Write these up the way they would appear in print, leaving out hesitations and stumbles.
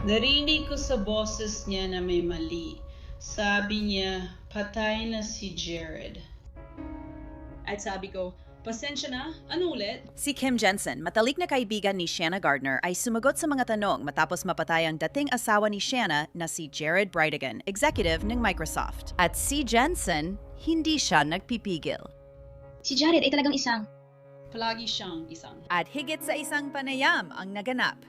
Narinig ko sa boses niya na may mali. Sabi niya, patay na si Jared. At sabi ko, pasensya na, ano ulit? Si Kim Jensen, matalik na kaibigan ni Shanna Gardner, ay sumagot sa mga tanong matapos mapatay ang dating asawa ni Shanna na si Jared Bridegan, executive ng Microsoft. At si Jensen, hindi siya nagpipigil. Si Jared ay talagang isang Palagi siyang isang. At higit sa isang panayam ang naganap.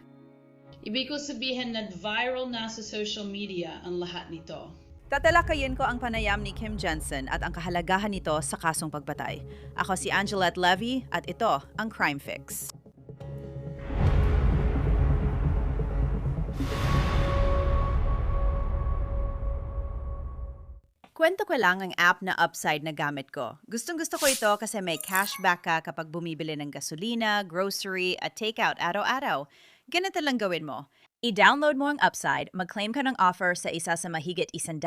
Ibig ko sabihin na viral na sa social media ang lahat nito. Tatalakayin ko ang panayam ni Kim Jensen at ang kahalagahan nito sa kasong pagpatay. Ako si Angelette Levy at ito ang Crime Fix. Kwento ko lang ang app na Upside na gamit ko. Gustong-gusto ko ito kasi may cashback ka kapag bumibili ng gasolina, grocery at takeout araw-araw. Ganito lang gawin mo. I-download mo ang Upside, mag-claim ka ng offer sa isa sa mahigit 100,000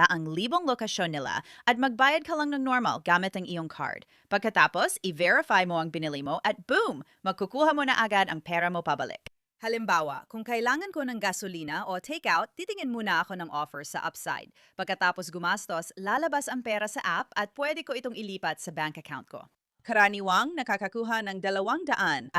lokasyon nila at magbayad ka lang ng normal gamit ang iyong card. Pagkatapos, i-verify mo ang binili mo at boom! Magkukuha mo na agad ang pera mo pabalik. Halimbawa, kung kailangan ko ng gasolina o takeout, titingin muna ako ng offer sa Upside. Pagkatapos gumastos, lalabas ang pera sa app at pwede ko itong ilipat sa bank account ko. Karaniwang nakakakuha ng $254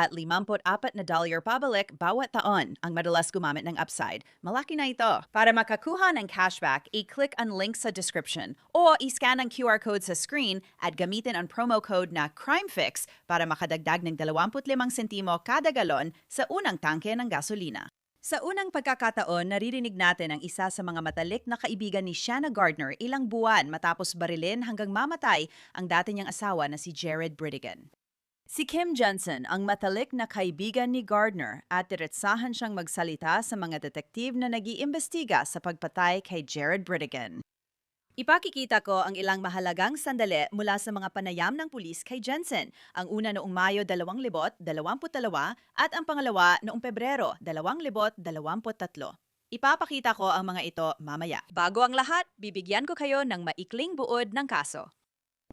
pabalik bawat taon ang madalas gumamit ng Upside. Malaki na ito. Para makakuha ng cashback, i-click ang link sa description o i-scan ang QR code sa screen at gamitin ang promo code na CrimeFix para makadagdag ng 25 sentimo kada galon sa unang tangke ng gasolina. Sa unang pagkakataon, naririnig natin ang isa sa mga matalik na kaibigan ni Shanna Gardner ilang buwan matapos barilin hanggang mamatay ang dati niyang asawa na si Jared Bridegan. Si Kim Jensen ang matalik na kaibigan ni Gardner at diretsahan siyang magsalita sa mga detektiv na nag-iimbestiga sa pagpatay kay Jared Bridegan. Ipakikita ko ang ilang mahalagang sandali mula sa mga panayam ng pulis kay Jensen. Ang una noong Mayo 2022 at ang pangalawa noong Pebrero 2023. Ipapakita ko ang mga ito mamaya. Bago ang lahat, bibigyan ko kayo ng maikling buod ng kaso.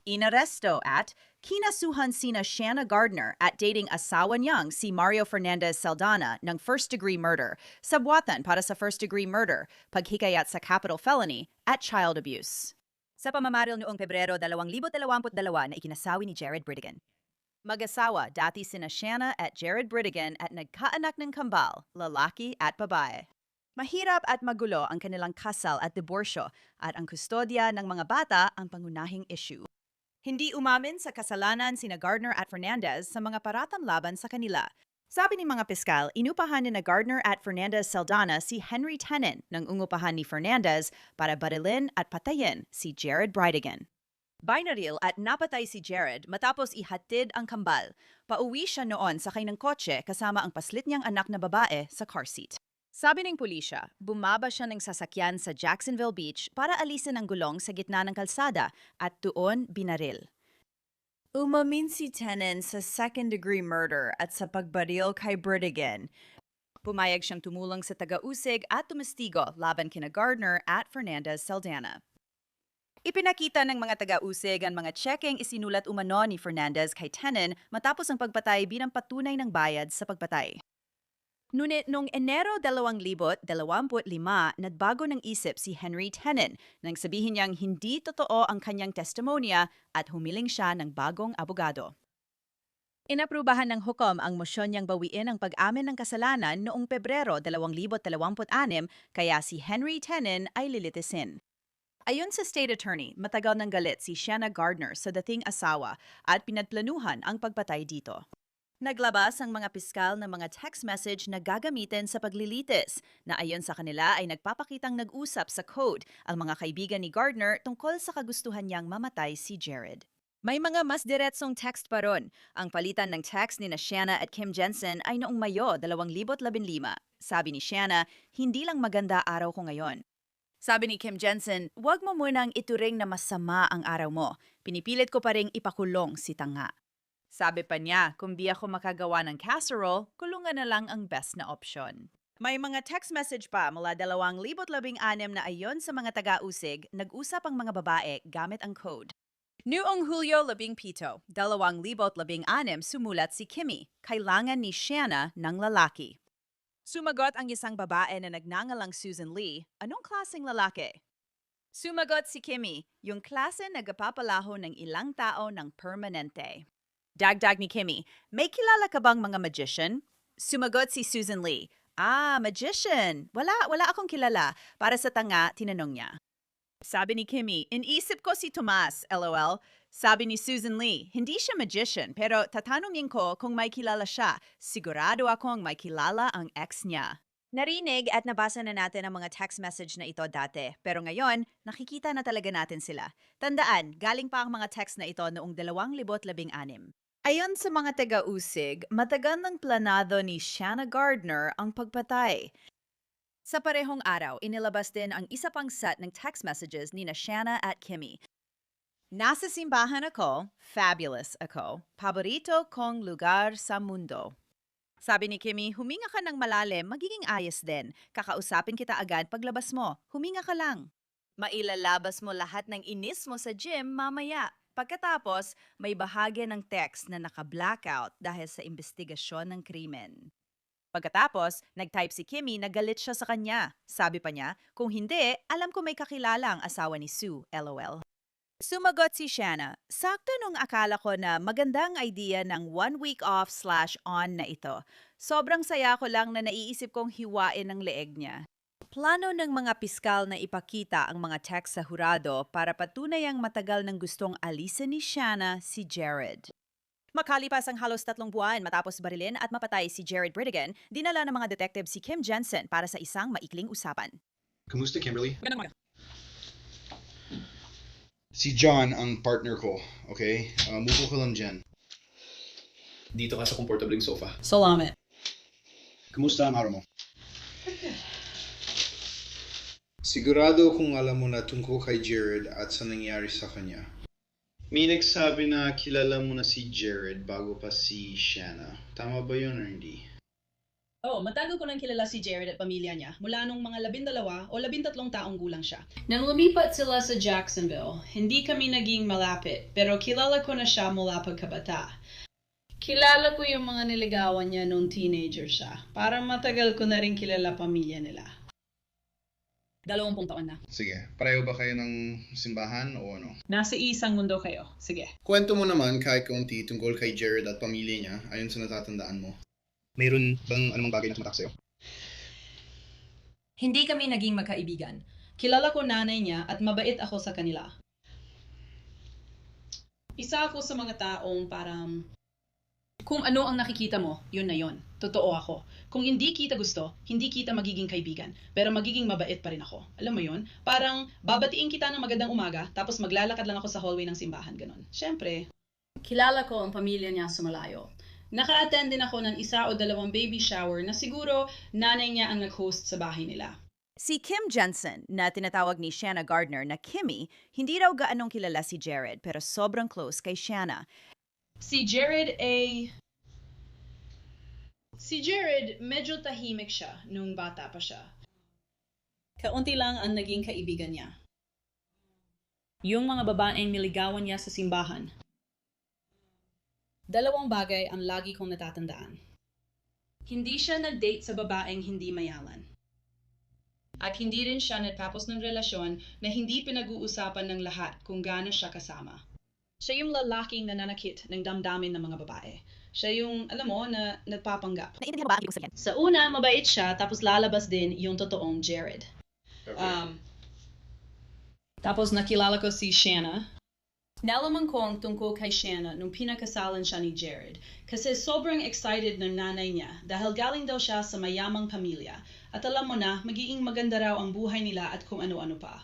Inaresto at kinasuhan sina Shanna Gardner at dating asawa niyang si Mario Fernandez Saldana ng first-degree murder, sabwatan para sa first-degree murder, paghikayat sa capital felony at child abuse. Sa pamamaril noong Pebrero 2022 na ikinasawi ni Jared Bridegan. Mag-asawa dati sina Shanna at Jared Bridegan at nagkaanak ng kambal, lalaki at babae. Mahirap at magulo ang kanilang kasal at diborsyo at ang kustodya ng mga bata ang pangunahing issue. Hindi umamin sa kasalanan sina Gardner at Fernandez sa mga paratang laban sa kanila. Sabi ni mga piskal, inupahan ni na Gardner at Fernandez Saldana si Henry Tenen ng ungupahan ni Fernandez para barilin at patayin si Jared Bridegan. Binaril at napatay si Jared matapos ihatid ang kambal. Pauwi siya noon sakay ng kotse kasama ang paslit niyang anak na babae sa car seat. Sabi ng pulisya, bumaba siya ng sasakyan sa Jacksonville Beach para alisin ang gulong sa gitna ng kalsada at doon binaril. Umamin si Tenen sa second-degree murder at sa pagbaril kay Bridegan. Pumayag siyang tumulong sa taga-usig at tumistigo laban kina Gardner at Fernandez Saldana. Ipinakita ng mga taga-usig ang mga tsekeng isinulat umano ni Fernandez kay Tenen matapos ang pagpatay bilang patunay ng bayad sa pagpatay. Ngunit noong Enero 2025, nagbago ng isip si Henry Tenen nang sabihin niyang hindi totoo ang kanyang testimonya at humiling siya ng bagong abogado. Inaprubahan ng hukom ang mosyon niyang bawiin ang pag-amin ng kasalanan noong Pebrero 2026 kaya si Henry Tenen ay lilitisin. Ayon sa State Attorney, matagal ng galit si Shanna Gardner sa dating asawa at pinagplanuhan ang pagpatay dito. Naglabas ang mga piskal ng mga text message na gagamitin sa paglilitis na ayon sa kanila ay nagpapakitang nag-usap sa code ang mga kaibigan ni Gardner tungkol sa kagustuhan niyang mamatay si Jared. May mga mas diretsong text pa ron. Ang palitan ng text ni na Shanna at Kim Jensen ay noong Mayo 2015. Sabi ni Shanna, hindi lang maganda araw ko ngayon. Sabi ni Kim Jensen, huwag mo munang ituring na masama ang araw mo. Pinipilit ko pa ring ipakulong si tanga. Sabi pa niya, kung di ako makagawa ng casserole, kulungan na lang ang best na opsyon. May mga text message pa mula 2016 na ayon sa mga taga-usig, nag-usap ang mga babae gamit ang code. Noong Hulyo 17, 2016, sumulat si Kimmy, kailangan ni Shanna ng lalaki. Sumagot ang isang babae na nagngangalang Susan Lee, anong klaseng lalaki? Sumagot si Kimmy, yung klase na nagpapalaho ng ilang tao ng permanente. Dagdag ni Kimmy, may kilala ka bang mga magician? Sumagot si Susan Lee, magician. Wala akong kilala. Para sa tanga, tinanong niya. Sabi ni Kimmy, inisip ko si Tomas, LOL. Sabi ni Susan Lee, hindi siya magician pero tatanungin ko kung may kilala siya. Sigurado akong may kilala ang ex niya. Narinig at nabasa na natin ang mga text message na ito dati, pero ngayon, nakikita na talaga natin sila. Tandaan, galing pa ang mga text na ito noong 2016. Ayon sa mga taga-usig, matagal ng planado ni Shanna Gardner ang pagpatay. Sa parehong araw, inilabas din ang isa pang set ng text messages ni Shanna at Kimmy. Nasa simbahan ako, fabulous ako, paborito kong lugar sa mundo. Sabi ni Kimmy, huminga ka ng malalim, magiging ayos din. Kakausapin kita agad paglabas mo. Huminga ka lang. Mailalabas mo lahat ng inis mo sa gym mamaya. Pagkatapos, may bahagi ng text na naka-blackout dahil sa investigasyon ng krimen. Pagkatapos, nag-type si Kimmy na galit siya sa kanya. Sabi pa niya, kung hindi, alam ko may kakilala ang asawa ni Sue, LOL. Sumagot si Shanna, sakto nung akala ko na magandang idea ng 1 week off/on na ito. Sobrang saya ko lang na naiisip kong hiwain ang leeg niya. Plano ng mga piskal na ipakita ang mga text sa hurado para patunay ang matagal ng gustong alisin ni Shanna si Jared. Makalipas ang halos 3 buwan matapos barilin at mapatay si Jared Britigan, dinala ng mga detective si Kim Jensen para sa isang maikling usapan. Kamusta, Kimberly? Si John ang partner ko, okay? Mupo ko lang dyan. Dito ka sa komportabling sofa. Salamat. Kamusta ang araw mo? Sigurado kung alam mo na tungkol kay Jared at sa nangyari sa kanya. May nagsabi na kilala mo na si Jared bago pa si Shanna. Tama ba yun or hindi? Matagal ko nang kilala si Jared at pamilya niya mula nung mga 12 o 13 taong gulang siya. Nang lumipat sila sa Jacksonville, hindi kami naging malapit pero kilala ko na siya mula pagkabata. Kilala ko yung mga niligawan niya nung teenager siya. Para matagal ko na rin kilala pamilya nila. 20 taon na. Sige, pareho ba kayo ng simbahan o ano? Nasa isang mundo kayo. Sige. Kwento mo naman kahit kaunti tungkol kay Jared at pamilya niya ayon sa natatandaan mo. Mayroon bang anumang bagay na tumatak sa'yo? Hindi kami naging magkaibigan. Kilala ko nanay niya at mabait ako sa kanila. Isa ako sa mga taong parang, kung ano ang nakikita mo, yun na yun. Totoo ako. Kung hindi kita gusto, hindi kita magiging kaibigan. Pero magiging mabait pa rin ako. Alam mo yun? Parang babatiin kita ng magandang umaga, tapos maglalakad lang ako sa hallway ng simbahan. Ganon. Siyempre, kilala ko ang pamilya niya sa malayo. Naka-attend din ako ng 1 o 2 baby shower na siguro nanay niya ang nag-host sa bahay nila. Si Kim Jensen, na tinatawag ni Shanna Gardner na Kimmy, hindi raw gaanong kilala si Jared pero sobrang close kay Shanna. Si Jared, medyo tahimik siya nung bata pa siya. Kaunti lang ang naging kaibigan niya. Yung mga babaeng niligawan niya sa simbahan. 2 bagay ang lagi kong natatandaan. Hindi siya nag-date sa babaeng hindi mayaman. At hindi rin siya natapos ng relasyon na hindi pinag-uusapan ng lahat kung gaano siya kasama. Siya yung lalaking nananakit ng damdamin ng mga babae. Siya yung, alam mo, na nagpapanggap. Naiintindihan mo ba ang ibig sabihin? Sa una, mabait siya, tapos lalabas din yung totoong Jared. Tapos nakilala ko si Shanna. Nalaman ko ang tungkol kay Shanna nung pinakasalan siya ni Jared kasi sobrang excited ng nanay niya dahil galing daw siya sa mayamang pamilya at alam mo na magiging maganda raw ang buhay nila at kung ano-ano pa.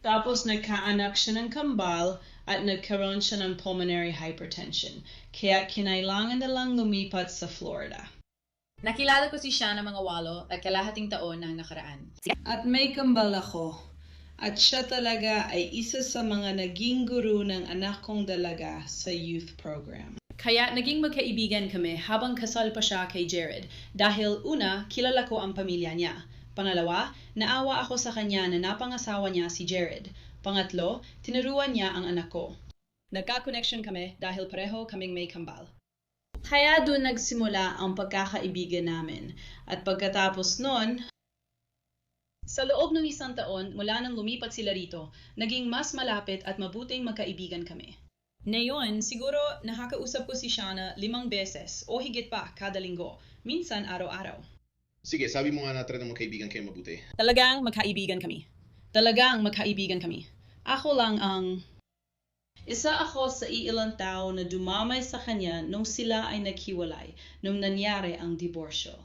Tapos nagkaanak siya ng kambal at nagkaroon siya ng pulmonary hypertension kaya kinailangan na lang lumipat sa Florida. Nakilala ko si Shanna mga 8 at kalahating taon na nakaraan. At may kambal ako. At siya talaga ay isa sa mga naging guru ng anak kong dalaga sa youth program. Kaya naging magkaibigan kami habang kasal pa siya kay Jared dahil una, kilala ko ang pamilya niya. Pangalawa, naawa ako sa kanya na napangasawa niya si Jared. Pangatlo, tinuruan niya ang anak ko. Nagka-connection kami dahil pareho kaming may kambal. Kaya doon nagsimula ang pagkakaibigan namin. At pagkatapos nun, sa loob ng 1 taon mula nang lumipat sila rito, naging mas malapit at mabuting magkaibigan kami. Ngayon, siguro nakakausap ko si Shana 5 beses o higit pa kada linggo, minsan araw-araw. Sige, sabi mo nga na try na magkaibigan kayo mabuti. Talagang magkaibigan kami. Talagang magkaibigan kami. Ako lang ang... Isa ako sa iilang tao na dumamay sa kanya nung sila ay naghiwalay, nung nangyari ang diborsyo.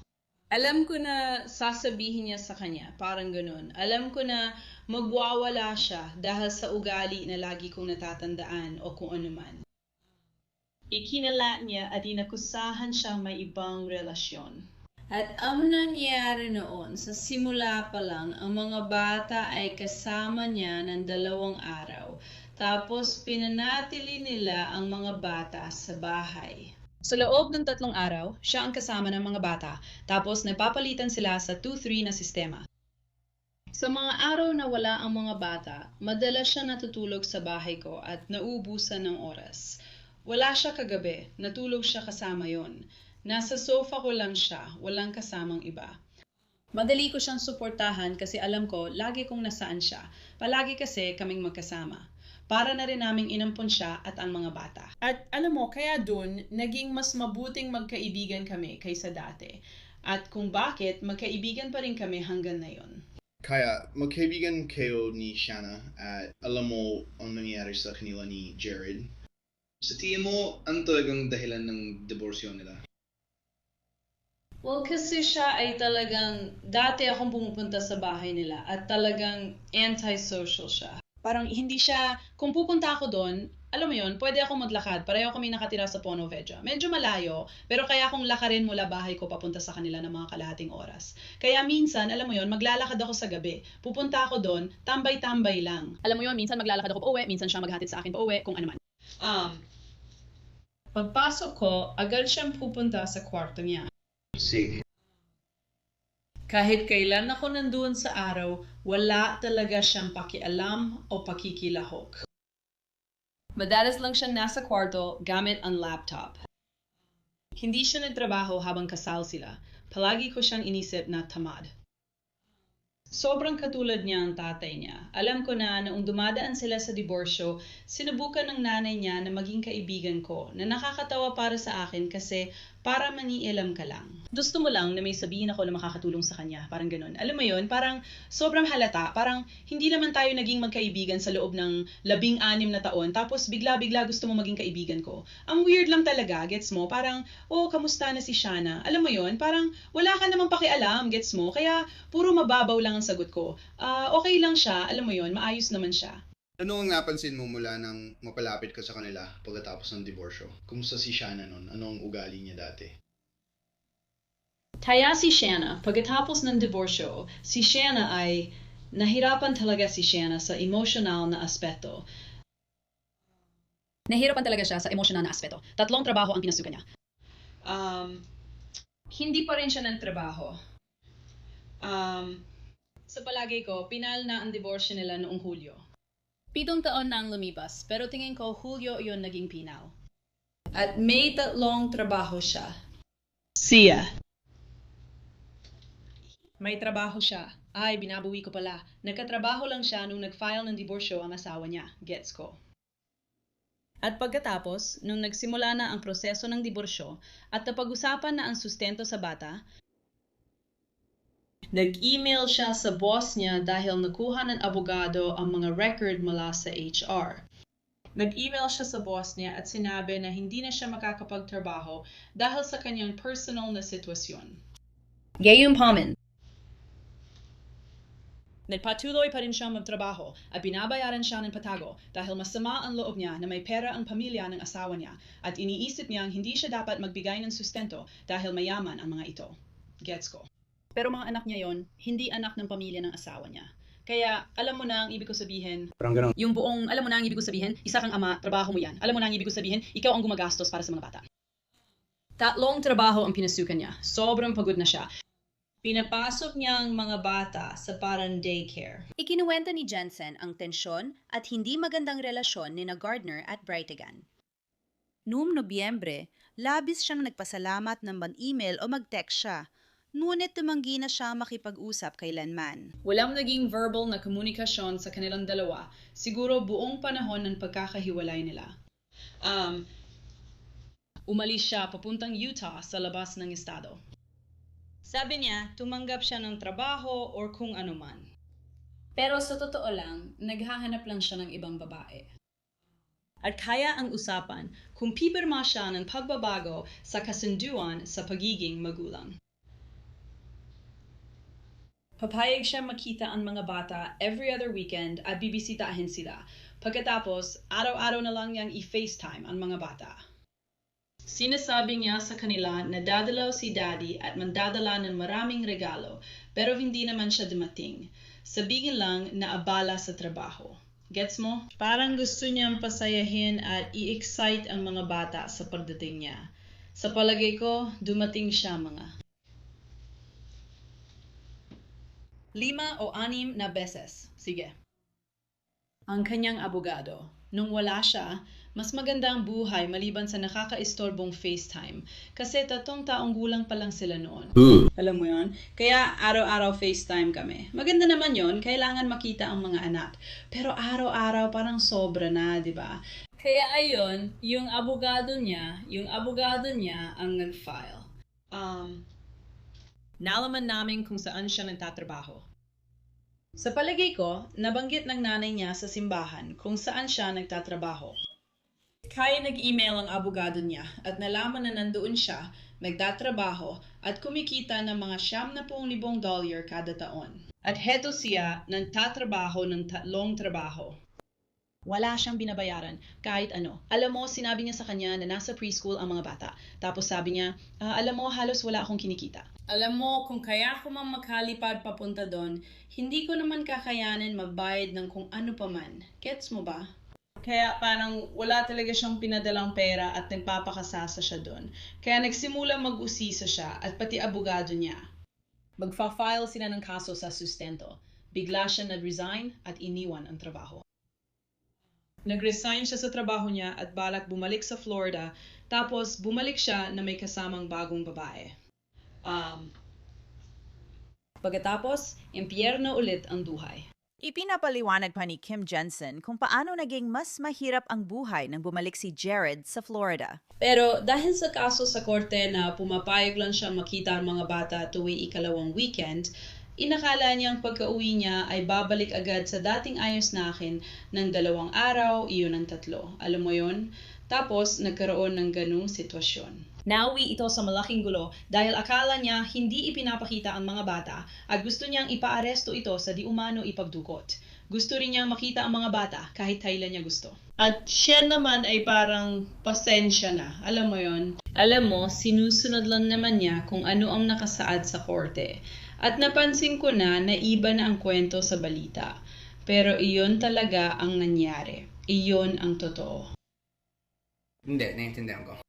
Alam ko na sasabihin niya sa kanya, parang ganun. Alam ko na magwawala siya dahil sa ugali na lagi kong natatandaan o kung ano man. Ikinala niya at inakusahan siyang may ibang relasyon. At ang nangyari noon, sa simula pa lang, ang mga bata ay kasama niya ng 2 araw. Tapos pinanatili nila ang mga bata sa bahay. Sa loob ng 3 araw, siya ang kasama ng mga bata, tapos nagpapalitan sila sa 2-3 na sistema. Sa mga araw na wala ang mga bata, madalas siya natutulog sa bahay ko at nauubusan ng oras. Wala siya kagabi, natulog siya kasama yon. Nasa sofa ko lang siya, walang kasamang iba. Madali ko siyang suportahan kasi alam ko lagi kong nasaan siya, palagi kasi kaming magkasama. Para na rin naming inampon siya at ang mga bata. At alam mo, kaya dun, naging mas mabuting magkaibigan kami kaysa dati. At kung bakit, magkaibigan pa rin kami hanggang ngayon. Kaya, magkaibigan kayo ni Shana at alam mo ang nangyari sa kanila ni Jared. Sa tingin mo, ano talagang dahilan ng diborsyo nila? Well, kasi siya ay talagang, dati akong pumupunta sa bahay nila at talagang anti-social siya. Parang hindi siya, kung pupunta ako doon, alam mo yun, pwede akong maglakad. Pareho kami nakatira sa Pono Vedra. Medyo malayo, pero kaya akong lakarin mula bahay ko papunta sa kanila ng mga kalahating oras. Kaya minsan, alam mo yun, maglalakad ako sa gabi. Pupunta ako doon, tambay-tambay lang. Alam mo yun, minsan maglalakad ako pa uwi, minsan siya maghatid sa akin pa uwi, kung ano man. Pagpasok ko, agad siyang pupunta sa kwarto niya. Sige. Kahit kailan ako nandoon sa araw, wala talaga siyang pakialam o pakikilahok. Madalas lang siyang nasa kwarto gamit ang laptop. Hindi siya nagtrabaho habang kasal sila. Palagi ko siyang inisip na tamad. Sobrang katulad niya ang tatay niya. Alam ko na noong dumadaan sila sa diborsyo, sinubukan ng nanay niya na maging kaibigan ko, na nakakatawa para sa akin kasi para manialam ka lang. Gusto mo lang na may sabihin ako na makakatulong sa kanya, parang ganun. Alam mo yun, parang sobrang halata, parang hindi naman tayo naging magkaibigan sa loob ng 16 na taon, tapos bigla-bigla gusto mo maging kaibigan ko. Ang weird lang talaga, gets mo? Parang, oh, kamusta na si Shana? Alam mo yun, parang wala ka namang pakialam, gets mo? Kaya puro mababaw lang ang sagot ko. Okay lang siya, alam mo yun, maayos naman siya. Ano ang napansin mo mula nang mapalapit ka sa kanila pagkatapos ng diborsyo? Kumusta si Shana nun? Ano ang ugali niya dati? Kaya si Shana, pagkatapos ng diborsyo, si Shana ay nahirapan talaga si Shana sa emotional na aspeto. Nahirapan talaga siya sa emotional na aspeto. 3 trabaho ang pinasukan niya. Hindi pa rin siya ng trabaho. Sa palagay ko, pinal na ang diborsyo nila noong Hulyo. 7 taon na ang lumipas, pero tingin ko Hulyo yun naging pinal. At may 3 trabaho siya. Siya. May trabaho siya. Ay, binabawi ko pala. Nagkatrabaho lang siya nung nag-file ng diborsyo ang asawa niya. Gets ko. At pagkatapos, nung nagsimula na ang proseso ng diborsyo at napag-usapan na ang sustento sa bata, nag-email siya sa boss niya dahil nakuha ng abogado ang mga record mula sa HR. Nag-email siya sa boss niya at sinabi na hindi na siya makakapagtrabaho dahil sa kanyang personal na sitwasyon. Gayunpaman, nagpatuloy pa rin siya magtrabaho at binabayaran siya ng patago dahil masama ang loob niya na may pera ang pamilya ng asawa niya at iniisip niyang hindi siya dapat magbigay ng sustento dahil mayaman ang mga ito. Gets ko. Pero mga anak niya yon, hindi anak ng pamilya ng asawa niya. Kaya, alam mo na ang ibig ko sabihin. Parang ganun. Yung buong, alam mo na ang ibig ko sabihin, isa kang ama, trabaho mo yan. Alam mo na ang ibig ko sabihin, ikaw ang gumagastos para sa mga bata. 3 trabaho ang pinasukan niya. Sobrang pagod na siya. Pinapasok niya ang mga bata sa parang daycare. Ikinuwento ni Jensen ang tensyon at hindi magandang relasyon ni na Gardner at Brightigan. Noong Nobyembre, Labis siyang nagpasalamat ng mag-email o mag-text siya. Ngunit tumanggi na siya makipag-usap kailanman. Walang naging verbal na komunikasyon sa kanilang dalawa, siguro buong panahon ng pagkakahiwalay nila. Umalis siya papuntang Utah sa labas ng estado. Sabi niya, tumanggap siya ng trabaho or kung ano man. Pero sa totoo lang, naghahanap lang siya ng ibang babae. At kaya ang usapan kung pipirma siya ng pagbabago sa kasunduan sa pagiging magulang. Papayag siya makita ang mga bata every other weekend at bibisitahin sila. Pagkatapos, araw-araw na lang niyang i-FaceTime ang mga bata. Sinasabi niya sa kanila na dadalaw si Daddy at mandadala ng maraming regalo, pero hindi naman siya dumating. Sabihin lang na abala sa trabaho. Gets mo? Parang gusto niyang pasayahin at i-excite ang mga bata sa pagdating niya. Sa palagay ko, dumating siya mga 5 o 6 na beses. Sige. Ang kanyang abogado. Nung wala siya, mas maganda ang buhay maliban sa nakaka-istorbong FaceTime. Kasi 3 taong gulang pa lang sila noon. Alam mo yon? Kaya araw-araw FaceTime kami. Maganda naman yon, kailangan makita ang mga anak. Pero araw-araw parang sobra na, di ba? Kaya ayon, yung abogado niya ang nag-file. Nalaman namin kung saan siya nagtatrabaho. Sa palagay ko, nabanggit ng nanay niya sa simbahan kung saan siya nagtatrabaho. Kaya nag-email ang abogado niya at nalaman na nandoon siya, nagtatrabaho at kumikita ng mga $70,000 kada taon. At heto siya nagtatrabaho ng 3 trabaho. Wala siyang binabayaran, kahit ano. Alam mo, sinabi niya sa kanya na nasa preschool ang mga bata. Tapos sabi niya, alam mo, halos wala akong kinikita. Alam mo, kung kaya ko mang makalipad papunta doon, hindi ko naman kakayanin magbayad ng kung ano pa man. Gets mo ba? Kaya parang wala talaga siyang pinadalang pera at nagpapakasasa siya doon. Kaya nagsimula mag-usisa siya at pati abogado niya. Magfa-file sila ng kaso sa sustento. Bigla siya nag-resign at iniwan ang trabaho. Nag-resign siya sa trabaho niya at balak bumalik sa Florida, tapos bumalik siya na may kasamang bagong babae. Pagkatapos, impyerno ulit ang buhay. Ipinapaliwanag pa ni Kim Jensen kung paano naging mas mahirap ang buhay nang bumalik si Jared sa Florida. Pero dahil sa kaso sa korte na pumapayag lang siya makita ang mga bata tuwing ikalawang weekend, inakala niyang pagka-uwi niya ay babalik agad sa dating ayos na akin ng 2 araw, iyon ang 3. Alam mo yon? Tapos nagkaroon ng ganung sitwasyon. Nauwi ito sa malaking gulo dahil akala niya hindi ipinapakita ang mga bata at gusto niyang ipaaresto ito sa di umano ipagdukot. Gusto rin niyang makita ang mga bata kahit kailan niya gusto. At siya naman ay parang pasensya na. Alam mo yon? Alam mo, sinusunod lang naman niya kung ano ang nakasaad sa korte. At napansin ko na iba na ang kwento sa balita. Pero iyon talaga ang nangyari. Iyon ang totoo. Hindi, naiintindihan ko.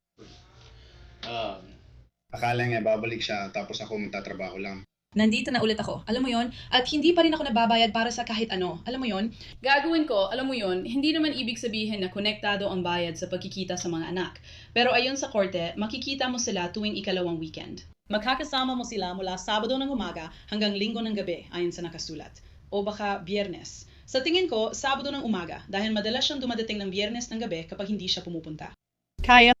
Akala niya babalik siya tapos ako magtatrabaho lang. Nandito na ulit ako. Alam mo yon? At hindi pa rin ako nababayad para sa kahit ano. Alam mo yon? Gagawin ko, alam mo yon, hindi naman ibig sabihin na konektado ang bayad sa pagkikita sa mga anak. Pero ayon sa korte, makikita mo sila tuwing ikalawang weekend. Magkakasama mo sila mula Sabado ng umaga hanggang Linggo ng gabi ayon sa nakasulat. O baka Biyernes. Sa tingin ko, Sabado ng umaga dahil madalas siyang dumadating ng Biyernes ng gabi kapag hindi siya pumupunta. Kaya.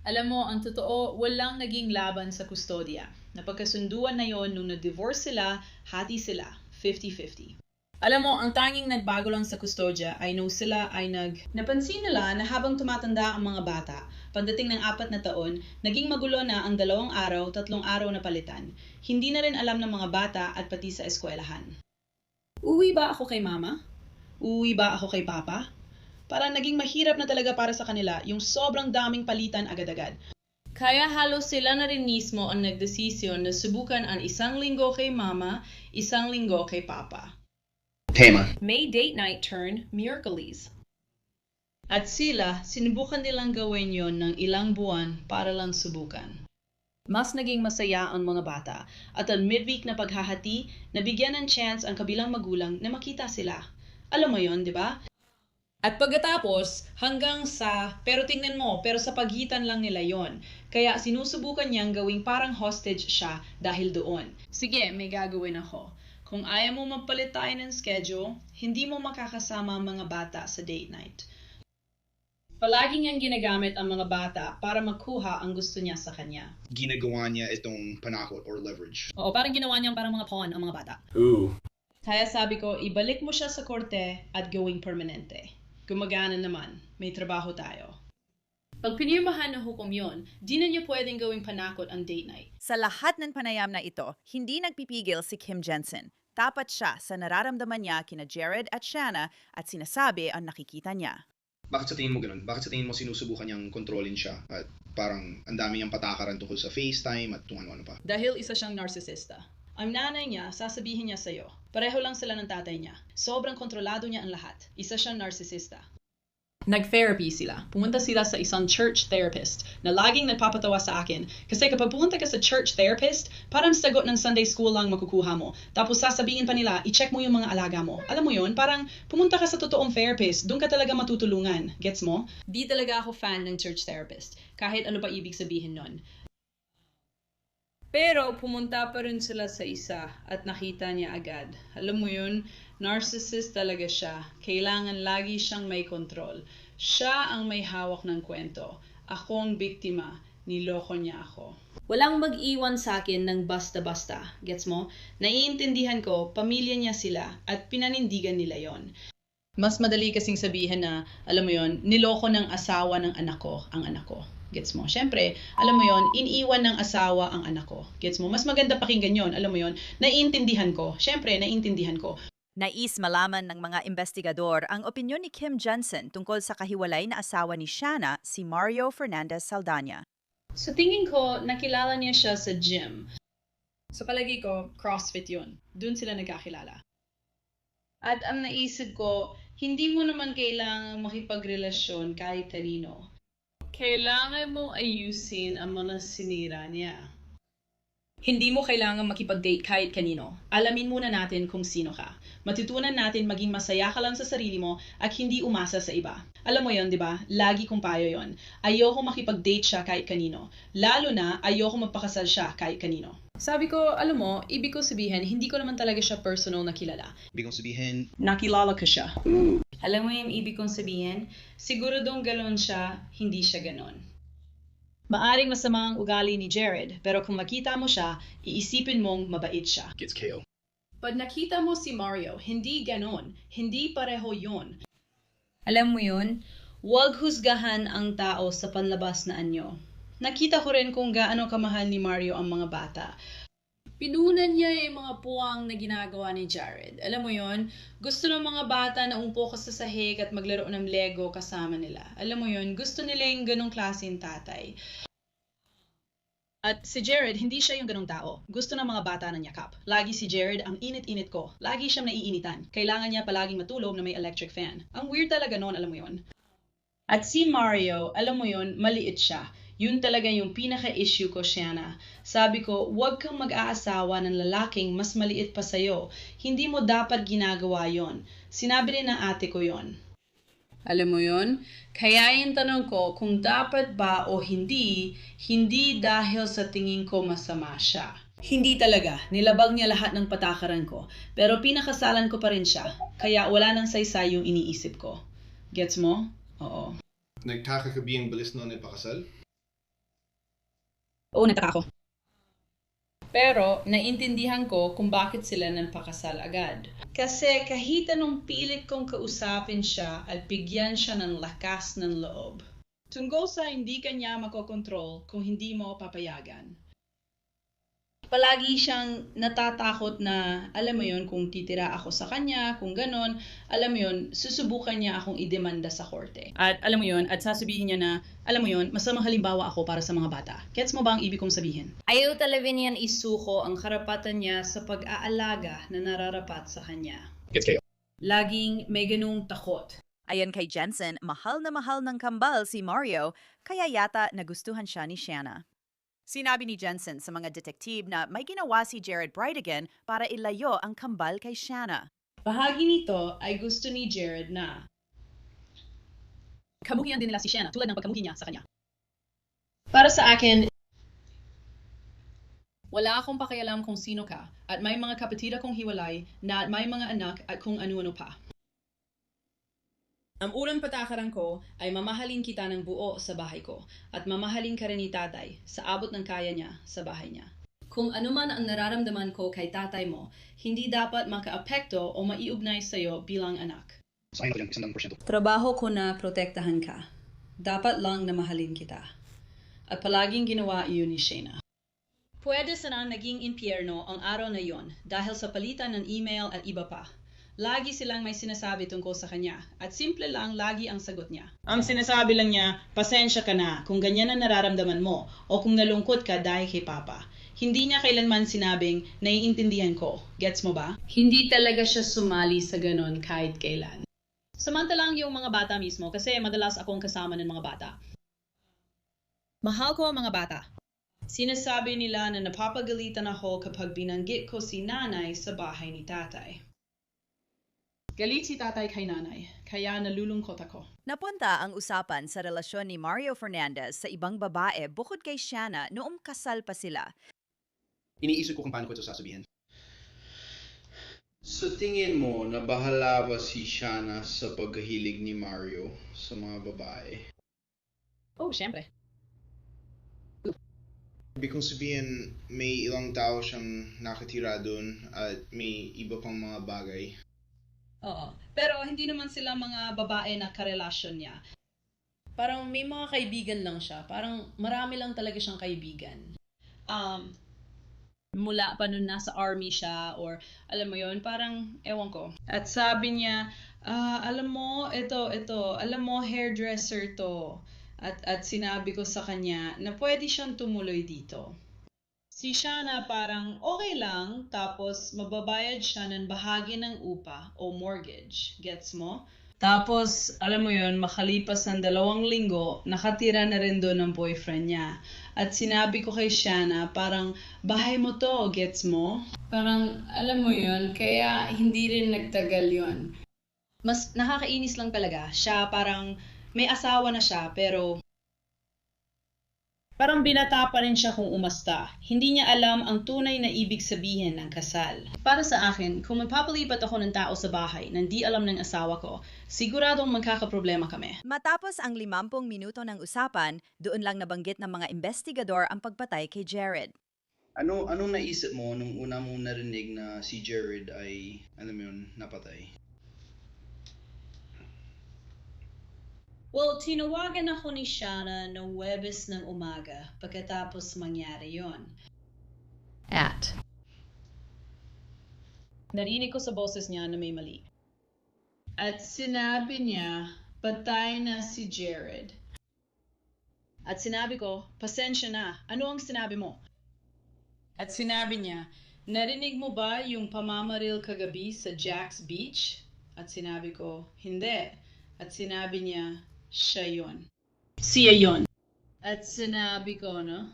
Alam mo, ang totoo, walang naging laban sa kustodya. Napagkasunduan na yon nung na-divorce sila, hati sila, 50-50. Alam mo, ang tanging nagbago lang sa kustodya ay nung sila ay napansin nila na habang tumatanda ang mga bata, pagdating ng 4 na taon, naging magulo na ang 2 araw, 3 araw na palitan. Hindi na rin alam ng mga bata at pati sa eskwelahan. Uwi ba ako kay mama? Uwi ba ako kay papa? Parang naging mahirap na talaga para sa kanila yung sobrang daming palitan agad-agad. Kaya halos sila na rin mismo ang nagdesisyon na subukan ang 1 linggo kay mama, 1 linggo kay papa. Tema. May date night turn Miraculous. At sila, sinubukan nilang gawin yon ng ilang buwan para lang subukan. Mas naging masaya ang mga bata at ang midweek na paghahati, nabigyan ng chance ang kabilang magulang na makita sila. Alam mo yon, di ba? At pagkatapos, hanggang sa, pero tingnan mo, pero sa pagitan lang nila yon. Kaya sinusubukan niyang gawing parang hostage siya dahil doon. Sige, may gagawin ako. Kung ayaw mo magpalit tayo ng schedule, hindi mo makakasama ang mga bata sa date night. Palagi niyang ginagamit ang mga bata para makuha ang gusto niya sa kanya. Ginagawa niya itong panakot or leverage. Oo, parang ginawa niyang parang mga pawn ang mga bata. Ooh. Kaya sabi ko, ibalik mo siya sa korte at gawing permanente. Gumagana naman, may trabaho tayo. Pag pinirmahan ng hukom yon, di na niya pwedeng gawing panakot ang date night. Sa lahat ng panayam na ito, hindi nagpipigil si Kim Jensen. Tapat siya sa nararamdaman niya kina Jared at Shanna at sinasabi ang nakikita niya. Bakit sa tingin mo ganun? Bakit sa tingin mo sinusubukan niyang kontrolin siya? At parang ang dami niyang patakaran tungkol sa FaceTime at kung ano-ano pa. Dahil isa siyang narsisista. Ang nanay niya, sasabihin niya sa'yo, pareho lang sila ng tatay niya. Sobrang kontrolado niya ang lahat. Isa siyang narsisista. Nag-therapy sila. Pumunta sila sa isang church therapist na laging nagpapatawa sa akin. Kasi kapag pumunta ka sa church therapist, parang sagot ng Sunday school lang makukuha mo. Tapos sasabihin pa nila, i-check mo yung mga alaga mo. Alam mo yun, parang pumunta ka sa totoong therapist, doon ka talaga matutulungan. Gets mo? Di talaga ako fan ng church therapist. Kahit ano pa ibig sabihin nun. Pero pumunta pa rin sila sa isa at nakita niya agad. Alam mo yun, narcissist talaga siya. Kailangan lagi siyang may control. Siya ang may hawak ng kwento. Ako ang biktima. Niloko niya ako. Walang mag-iwan sa akin ng basta-basta. Gets mo? Naiintindihan ko, pamilya niya sila at pinanindigan nila yon. Mas madali kasing sabihin na, alam mo yon, niloko ng asawa ng anak ko ang anak ko. Gets mo? Siyempre, alam mo yon, iniiwan ng asawa ang anak ko. Gets mo? Mas maganda pakinggan yon, alam mo yon. Naiintindihan ko. Siyempre, naiintindihan ko. Nais malaman ng mga investigador ang opinyon ni Kim Jensen tungkol sa kahiwalay na asawa ni Shanna, si Mario Fernandez Saldana. Sa tingin ko, nakilala niya siya sa gym. Sa palagi ko, CrossFit yun. Doon sila nagkakilala. At ang naisip ko, hindi mo naman kailangang makipagrelasyon kahit kanino. Kailangan mo ayusin ang mga sinira niya. Hindi mo kailangan makipag-date kahit kanino. Alamin muna natin kung sino ka. Matutunan natin maging masaya ka lang sa sarili mo at hindi umasa sa iba. Alam mo yon, di ba? Lagi kong payo yon. Ayoko makipag-date siya kahit kanino. Lalo na ayoko magpakasal siya kahit kanino. Sabi ko, alam mo, ibig ko sabihin, hindi ko naman talaga siya personal na kilala. Ibig kong sabihin, Nakilala ko siya. Alam mo yung ibig kong sabihin? Siguradong galon siya, hindi siya ganon. Maaring masama ang ugali ni Jared, pero kung makita mo siya, iisipin mong mabait siya. gets KO. Pag nakita mo si Mario, hindi ganon. Hindi pareho yun. Alam mo yun? Huwag husgahan ang tao sa panlabas na anyo. Nakita ko rin kung gaano kamahal ni Mario ang mga bata. Pinunan niya yung mga puwang na ginagawa ni Jared. Alam mo yon, gusto ng mga bata na umpo ka sa sahig at maglaro ng Lego kasama nila. Alam mo yon, gusto nila yung ganong klaseng tatay. At si Jared, hindi siya yung ganong tao. Gusto ng mga bata na niyakap. Lagi si Jared, ang init-init ko. Lagi siyang naiinitan. Kailangan niya palaging matulog na may electric fan. Ang weird talaga noon, alam mo yon. At si Mario, alam mo yon, maliit siya. Yun talaga yung pinaka-issue ko, Shanna. Sabi ko, huwag kang mag-aasawa ng lalaking mas maliit pa sa'yo. Hindi mo dapat ginagawa yon. Sinabi rin ng ate ko yon. Alam mo yon? Kaya yung tanong ko kung dapat ba o hindi, hindi dahil sa tingin ko masama siya. Hindi talaga. Nilabag niya lahat ng patakaran ko. Pero pinakasalan ko pa rin siya. Kaya wala nang saysay yung iniisip ko. Gets mo? Oo. Nagtaka ka biyang balis noon ay pakasal? Oo, nagtaka ako. Pero, naintindihan ko kung bakit sila nagpakasal agad. Kasi kahit anong pilit kong kausapin siya at bigyan siya ng lakas ng loob. Tungkol sa hindi kanya makokontrol kung hindi mo papayagan. Palagi siyang natatakot na, alam mo yun, kung titira ako sa kanya, kung ganon, alam mo yun, susubukan niya akong idemanda sa korte. At alam mo yun, at sasabihin niya na, alam mo yun, masamang halimbawa ako para sa mga bata. Gets mo ba ang ibig kong sabihin? Ayaw talaga niyan isuko ang karapatan niya sa pag-aalaga na nararapat sa kanya. Gets KO. Laging may ganung takot. Ayon kay Jensen, mahal na mahal ng kambal si Mario, kaya yata nagustuhan siya ni Shanna. Sinabi ni Jensen sa mga detektib na may ginawa si Jared Brightigan para ilayo ang kambal kay Shanna. Bahagi nito ay gusto ni Jared na Kamuhian din nila si Shanna tulad ng pagkamuhi niya sa kanya. Para sa akin, Wala akong pakialam kung sino ka at may mga kapatid akong hiwalay na at may mga anak at kung ano-ano pa. Ang unang patakaran ko ay mamahalin kita ng buo sa bahay ko at mamahalin ka rin ni tatay sa abot ng kaya niya sa bahay niya. Kung ano man ang nararamdaman ko kay tatay mo, hindi dapat makaapekto o maiugnay sa iyo bilang anak. Sa akin ito yan, 100%. Trabaho ko na protektahan ka. Dapat lang na mahalin kita. At palaging ginawa iyon ni Shayna. Pwede sanang naging impyerno ang araw na yon dahil sa palitan ng email at iba pa. Lagi silang may sinasabi tungkol sa kanya at simple lang lagi ang sagot niya. ang sinasabi lang niya, pasensya ka na kung ganyan ang nararamdaman mo o kung nalungkot ka dahil kay Papa. Hindi niya kailanman sinabing, naiintindihan ko. Gets mo ba? Hindi talaga siya sumali sa ganon kahit kailan. Samantalang yung mga bata mismo kasi madalas akong kasama ng mga bata. Mahal ko ang mga bata. Sinasabi nila na napapagalitan ako kapag binanggit ko si nanay sa bahay ni tatay. Galit si tatay kay nanay, kaya nalulungkot ako. Napunta ang usapan sa relasyon ni Mario Fernandez sa ibang babae bukod kay Shanna noong kasal pa sila. Iniisip ko kung paano ko ito sasabihin. Sa tingin mo, nabahala ba si Shanna sa pagkahilig ni Mario sa mga babae? Oh, syempre. Ibig kong sabihin, may ilang tao siyang nakatira doon at may iba pang mga bagay. Oo. Pero hindi naman sila mga babae na karelasyon niya. Parang may mga kaibigan lang siya. Parang marami lang talaga siyang kaibigan. Mula pa nun nasa army siya or alam mo yon parang ewan ko. At sabi niya, alam mo, ito, alam mo, hairdresser to. At sinabi ko sa kanya na pwede siyang tumuloy dito. Si Shanna parang okay lang, tapos mababayad siya ng bahagi ng upa o mortgage. Gets mo? Tapos, alam mo yun, makalipas ng 2 linggo, nakatira na rin doon ng boyfriend niya. At sinabi ko kay Shanna, parang, bahay mo to, gets mo? Parang alam mo yun, kaya hindi rin nagtagal yun. Mas nakakainis lang talaga. Siya parang may asawa na siya pero Parang binata pa rin siya kung umasta. Hindi niya alam ang tunay na ibig sabihin ng kasal. para sa akin, kung magpapalipat ako ng tao sa bahay na di alam ng asawa ko, siguradong magkakaproblema kami. Matapos ang 50 minuto ng usapan, doon lang nabanggit ng mga investigador ang pagpatay kay Jared. Anong naisip mo nung una mong narinig na si Jared ay, alam mo yun, napatay? Well, tinawagan ako ni Shanna noong Huwebes ng umaga pagkatapos mangyari yon. Narinig ko sa boses niya na may mali. At sinabi niya, patay na si Jared. At sinabi ko, pasensya na. Ano ang sinabi mo? At sinabi niya, narinig mo ba yung pamamaril kagabi sa Jack's Beach? At sinabi ko, hindi. At sinabi niya, siya yun. Siya yon. At sinabi ko, no?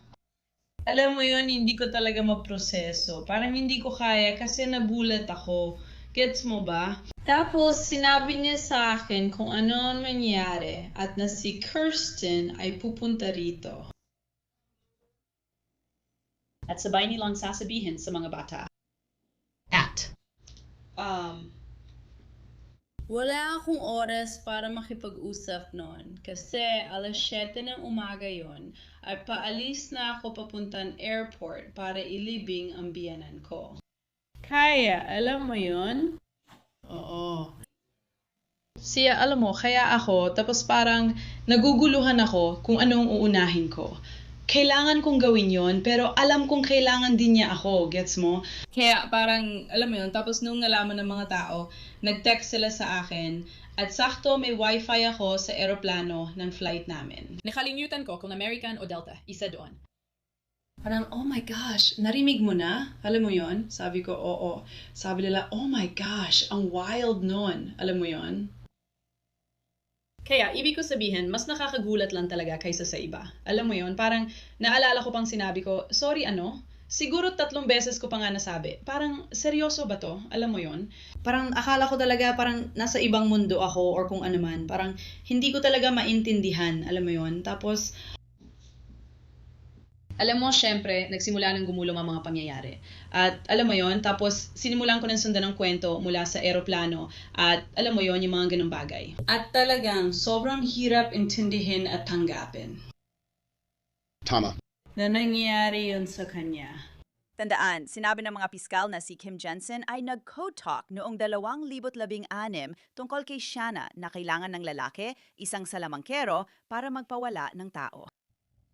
Alam mo yun, hindi ko talaga maproseso. Parang hindi ko kaya kasi nabulat ako. Gets mo ba? Tapos sinabi niya sa akin kung ano ang mangyari at na si Kirsten ay pupunta rito. At sabay nilang sasabihin sa mga bata. Wala akong oras para makipag-usap noon kasi 7:00 ng umaga yon at paalis na ako papuntang airport para ilibing ang biyanan ko. Kaya, alam mo yun? Oo. Siya, alam mo, kaya ako, tapos parang naguguluhan ako kung anong uunahin ko. Kailangan kong gawin yon pero alam kong kailangan din niya ako, gets mo? Kaya parang, alam mo yun, tapos nung nalaman ng mga tao, nag-text sila sa akin, at sakto may wifi ako sa eroplano ng flight namin. Nakalimutan ko kung American o Delta, isa doon. Parang, oh my gosh, narinig mo na? Alam mo yon? Sabi ko, oo. Sabi nila, oh my gosh, ang wild nun. Alam mo yon? Kaya, ibig ko sabihin, mas nakakagulat lang talaga kaysa sa iba. Alam mo yon? Parang, naalala ko pang sinabi ko, sorry ano? Siguro 3 beses ko pa nga nasabi. Parang, seryoso ba to? Alam mo yon? Parang akala ko talaga parang nasa ibang mundo ako or kung ano man. Parang hindi ko talaga maintindihan, alam mo yon. Tapos, alam mo, syempre, nagsimula nang gumulong ang mga pangyayari. At alam mo yon, tapos sinimulan ko ng sundan ng kwento mula sa eroplano at alam mo yon, yung mga ganung bagay. At talagang sobrang hirap intindihin at tanggapin Tama. na nangyayari yun sa kanya. Tandaan, sinabi ng mga piskal na si Kim Jensen ay nag-code talk noong 2016 tungkol kay Shanna na kailangan ng lalaki, isang salamangkero, para magpawala ng tao.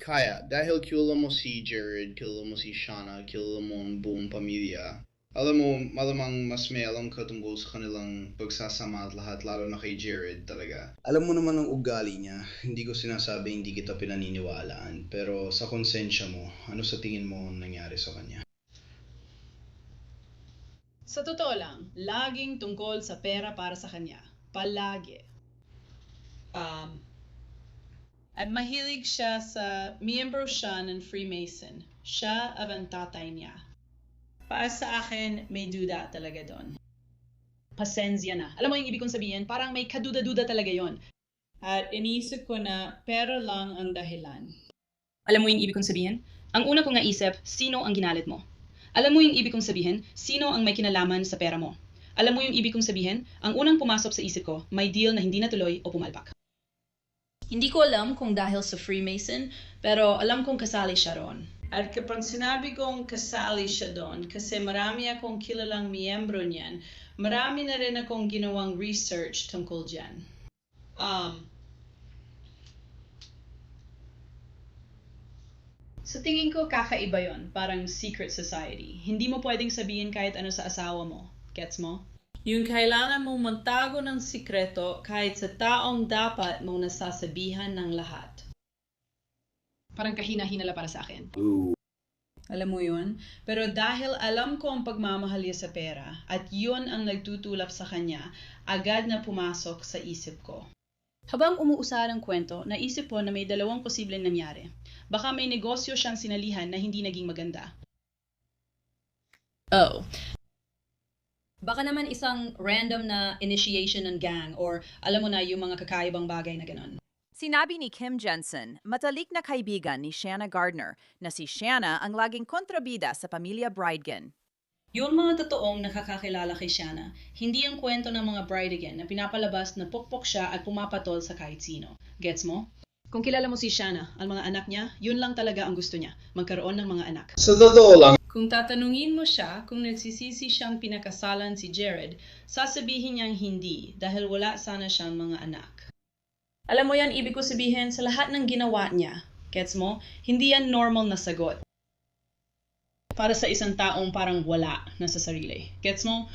Kaya, dahil kilala mo si Jared, kilala mo si Shanna, kilala mo ang buong pamilya, alam mo, malamang mas may alam ka tungkol sa kanilang pagsasama at lahat, lalo na kay Jared talaga. Alam mo naman ang ugali niya. Hindi ko sinasabi hindi kita pinaniniwalaan, pero sa konsensya mo, ano sa tingin mo ang nangyari sa kanya? Sa totoo lang, laging tungkol sa pera para sa kanya. Palagi. At mahilig siya sa miyembro siya ng Freemason. Siya ang tatay niya. Para sa akin, may duda talaga doon. Pasensya na. Alam mo yung ibig kong sabihin? Parang may kaduda-duda talaga yon. At inisip ko na pera lang ang dahilan. alam mo yung ibig kong sabihin? Ang una kong naisip, sino ang ginalit mo? Alam mo yung ibig kong sabihin, sino ang may kinalaman sa pera mo? Alam mo yung ibig kong sabihin, ang unang pumasok sa isip ko, may deal na hindi natuloy o pumalpak. Hindi ko alam kung dahil sa Freemason, pero alam kong kasali siya roon. At kapag sinabi kong kasali siya doon, kasi marami akong kilalang miyembro niyan, marami na rin akong ginawang research tungkol dyan. Sa tingin ko, kakaiba yon, parang secret society. Hindi mo pwedeng sabihin kahit ano sa asawa mo. Gets mo? Yung kailangan mong magtago ng sikreto kahit sa taong dapat mong nasasabihan ng lahat. Parang kahina-hina para sa akin. Alam mo yun? Pero dahil alam ko ang pagmamahal niya sa pera at yun ang nagtutulak sa kanya, agad na pumasok sa isip ko. Habang umuusad ang kwento, naisip ko na may 2 posibleng nangyari. Baka may negosyo siyang sinalihan na hindi naging maganda. Oh. Baka naman isang random na initiation ng gang or alam mo na yung mga kakaibang bagay na ganon. Sinabi ni Kim Jensen, matalik na kaibigan ni Shanna Gardner, na si Shanna ang laging kontrabida sa pamilya Bridegan. Yung mga totoong nakakakilala kay Shanna, hindi ang kwento ng mga Bridegan na pinapalabas na pukpok siya at pumapatol sa kahit sino. Gets mo? Kung kilala mo si Shanna, ang mga anak niya, yun lang talaga ang gusto niya, magkaroon ng mga anak. Sa totoo lang, Kung tatanungin mo siya kung nagsisisi siyang pinakasalan si Jared, sasabihin niyang hindi dahil wala sana siyang mga anak. Alam mo yan, ibig ko sabihin, sa lahat ng ginawa niya, gets mo, hindi yan normal na sagot. Para sa isang taong parang wala na sa sarili. Gets mo?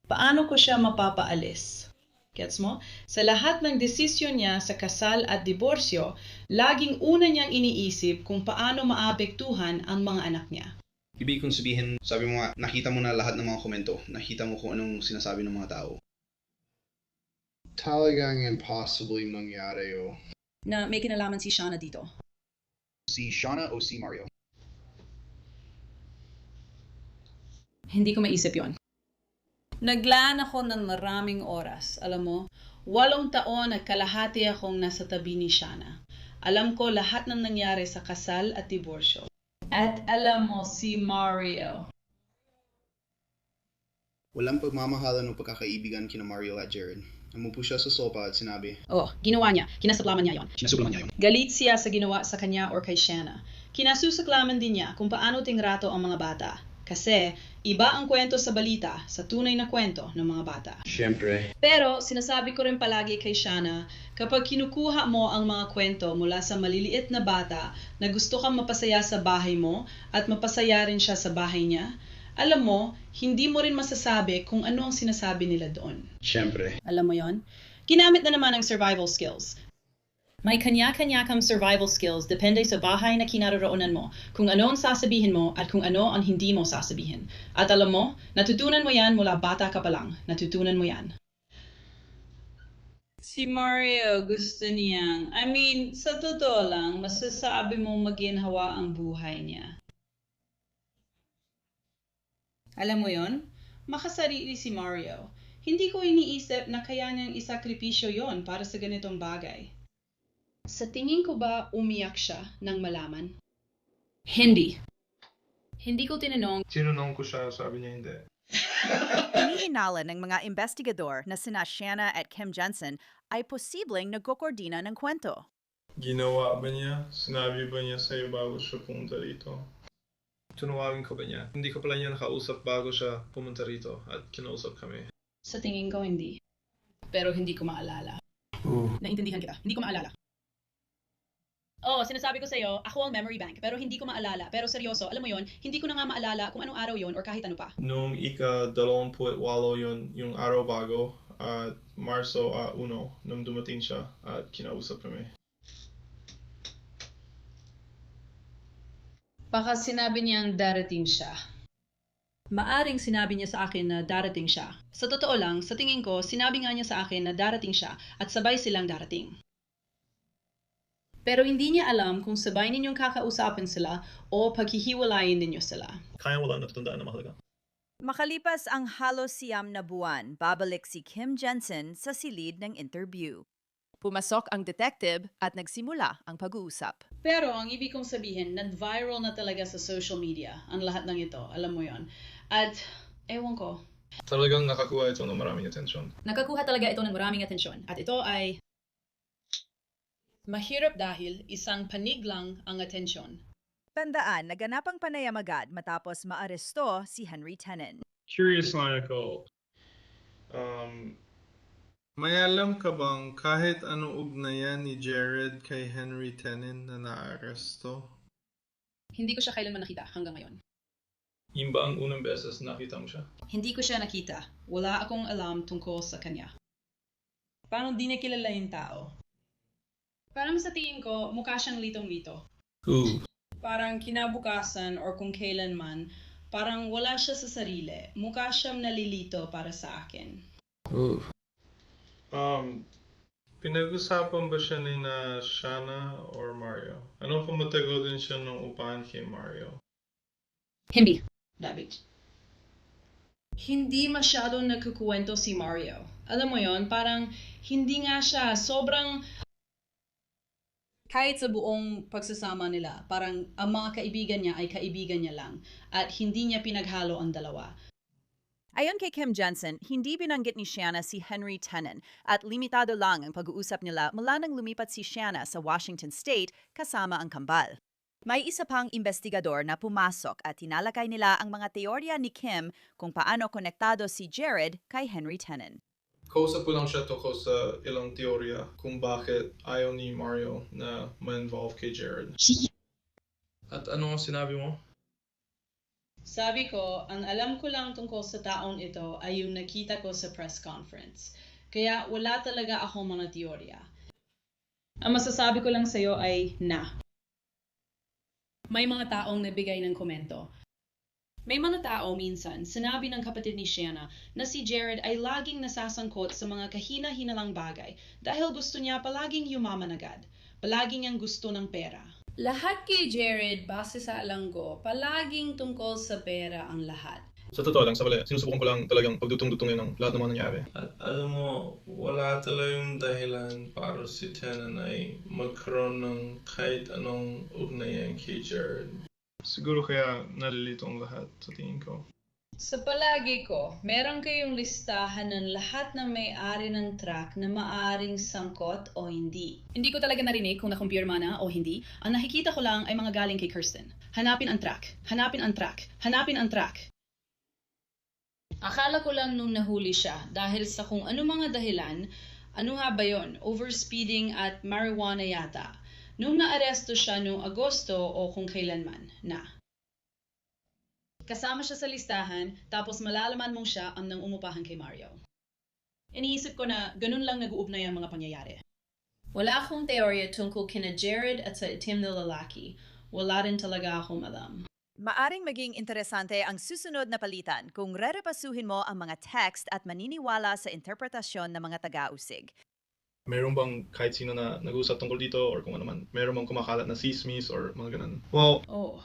Paano ko siya mapapaalis? Gets mo? Sa lahat ng desisyon niya sa kasal at diborsyo, laging una niyang iniisip kung paano maapektuhan ang mga anak niya. Ibig kong sabihin, sabi mo nga, nakita mo na lahat ng mga komento. Nakita mo kung anong sinasabi ng mga tao. Talagang impossible yung nangyari, oh. Na may kinalaman si Shanna dito. Si Shanna o si Mario? Hindi ko maisip yon. Naglaan ako ng maraming oras. Alam mo, 8 taon at kalahati akong nasa tabi ni Shanna. Alam ko lahat ng nangyari sa kasal at diborsyo. At alam mo si Mario. Walang pagmamahalan o pagkakaibigan kina Mario at Jared. Umupo siya sa sopa at sinabi, Oh, ginawa niya. Kinasaklaman niya yon. sinasuklaman niya yun. Galit siya sa ginawa sa kanya or kay Shanna. Kinasusaklaman din niya kung paano tingrato ang mga bata. Kasi iba ang kwento sa balita sa tunay na kwento ng mga bata. Siyempre. Pero sinasabi ko rin palagi kay Shanna, kapag kinukuha mo ang mga kwento mula sa maliliit na bata na gusto kang mapasaya sa bahay mo at mapasaya rin siya sa bahay niya, alam mo, hindi mo rin masasabi kung ano ang sinasabi nila doon. Siyempre. Alam mo yon? Ginamit na naman ang survival skills. May kanya-kanya kang survival skills depende sa bahay na kinaroroonan mo, kung ano ang sasabihin mo at kung ano ang hindi mo sasabihin. At alam mo, natutunan mo yan mula bata ka pa lang. Natutunan mo yan. Si Mario gusto niyang, sa totoo lang, masasabi mo maginhawa ang buhay niya. Alam mo yon? Makasarili si Mario. Hindi ko iniisip na kaya niyang isakripisyo yon para sa ganitong bagay. Sa tingin ko ba umiyak siya nang malaman? Hindi. Hindi ko tinanong. Tinanong ko siya, sabi niya hindi. Iniinala ng mga investigador na sina Shanna at Kim Jensen ay posibleng nagkokordina ng kwento. Ginawa ba niya? Sinabi ba niya sa'yo bago siya pumunta rito? Tunawagin ko ba niya? Hindi ko pala niya nakausap bago siya pumunta rito at kinausap kami. Sa tingin ko hindi. Pero hindi ko maalala. Naintindihan kita. Hindi ko maalala. Oo, sinasabi ko sa'yo, ako ang memory bank, pero hindi ko maalala. Pero seryoso, alam mo yon, hindi ko na nga maalala kung anong araw yon or kahit ano pa. Noong ika-28 yun, yung araw bago, at Marso 1, nung dumating siya at kinausap kami. Baka sinabi niyang darating siya. Maaring sinabi niya sa akin na darating siya. Sa totoo lang, sa tingin ko, sinabi nga niya sa akin na darating siya at sabay silang darating. Pero hindi niya alam kung sabay ninyong kakausapin sila o paghihiwalayin ninyo sila. Kaya wala natatandaan na mahalaga. Makalipas ang halos 9 na buwan, babalik si Kim Jensen sa silid ng interview. Pumasok ang detective at nagsimula ang pag-uusap. Pero ang ibig kong sabihin, nag-viral na talaga sa social media ang lahat ng ito. Alam mo yon. At ewan ko. Talagang nakakuha ito ng maraming atensyon. Nakakuha talaga ito ng maraming atensyon at ito ay Mahirap dahil isang panig lang ang atensyon. Tandaan, naganap ang panayam agad matapos maaresto si Henry Tenen. Curious lang ako. May alam ka bang kahit anong ugnayan ni Jared kay Henry Tenen na naaresto? hindi ko siya kailanman nakita hanggang ngayon. Yun ba ang unang beses nakita mo siya? Hindi ko siya nakita. Wala akong alam tungkol sa kanya. Paano di niya kilala yung tao? Parang sa tingin ko, mukha siyang litong-lito. Who? Parang kinabukasan or kung kailanman, parang wala siya sa sarili. Mukha siyang nalilito para sa akin. Ooh. Pinag-usapan ba siya ni na Shanna or Mario? Anong pumatago din siya nung upahan kay Mario? Hindi. David. Hindi masyadong nagkukwento si Mario. Alam mo yon, parang hindi nga siya sobrang... Kahit sa buong pagsasama nila, parang ang mga kaibigan niya ay kaibigan niya lang at hindi niya pinaghalo ang dalawa. Ayon kay Kim Jensen, hindi binanggit ni Shanna si Henry Tenen at limitado lang ang pag-uusap nila mula nang lumipat si Shanna sa Washington State kasama ang kambal. May isa pang investigador na pumasok at tinalakay nila ang mga teorya ni Kim kung paano konektado si Jared kay Henry Tenen. Kausap ko lang siya tungkol sa ilang teorya kung bakit ayaw ni Mario na ma-involve kay Jared. At ano ang sinabi mo? Sabi ko, ang alam ko lang tungkol sa taong ito ay yung nakita ko sa press conference. Kaya wala talaga akong mga teorya. Ang masasabi ko lang sa'yo ay na. May mga taong nabigay ng komento. May mga tao minsan, sinabi ng kapatid ni Shanna na si Jared ay laging nasasangkot sa mga kahina-hinalang bagay dahil gusto niya palaging yumaman agad. Palaging ang gusto ng pera. Lahat kay Jared, base sa alam ko, palaging tungkol sa pera ang lahat. Sa totoo lang, sa bali, sinusubukan ko lang talagang pagdutong-dutungin ng lahat ng mga nangyari. At alam mo, wala talagang dahilan para si Tenen ay magkaroon ng kahit anong ugnayan kay Jared. Siguro kaya nalilito ang lahat sa tingin ko. Sa palagi ko, meron kayong listahan ng lahat ng may-ari ng truck na maaaring sangkot o hindi. Hindi ko talaga narinig kung nakumpirma na o hindi. Ang nakikita ko lang ay mga galing kay Kirsten. Hanapin ang truck. Hanapin ang truck. Hanapin ang truck. Akala ko lang nung nahuli siya dahil sa kung ano mga dahilan, ano nga ba yon? Overspeeding at marijuana yata. Nung naaresto siya noong Agosto o kung kailanman na. Kasama siya sa listahan, tapos malalaman mong siya ang nang umupahan kay Mario. Iniisip ko na ganun lang nag-uugnay ang mga pangyayari. Wala akong teorya tungkol kina Jared at sa itim na lalaki. Wala rin talaga akong alam. Maaring maging interesante ang susunod na palitan kung rerepasuhin mo ang mga text at maniniwala sa interpretasyon ng mga taga-usig. Meron bang kahit sino na nag-uusap tungkol dito or kung ano man? Meron bang kumakalat na sismis or mga ganun? Well, Oh,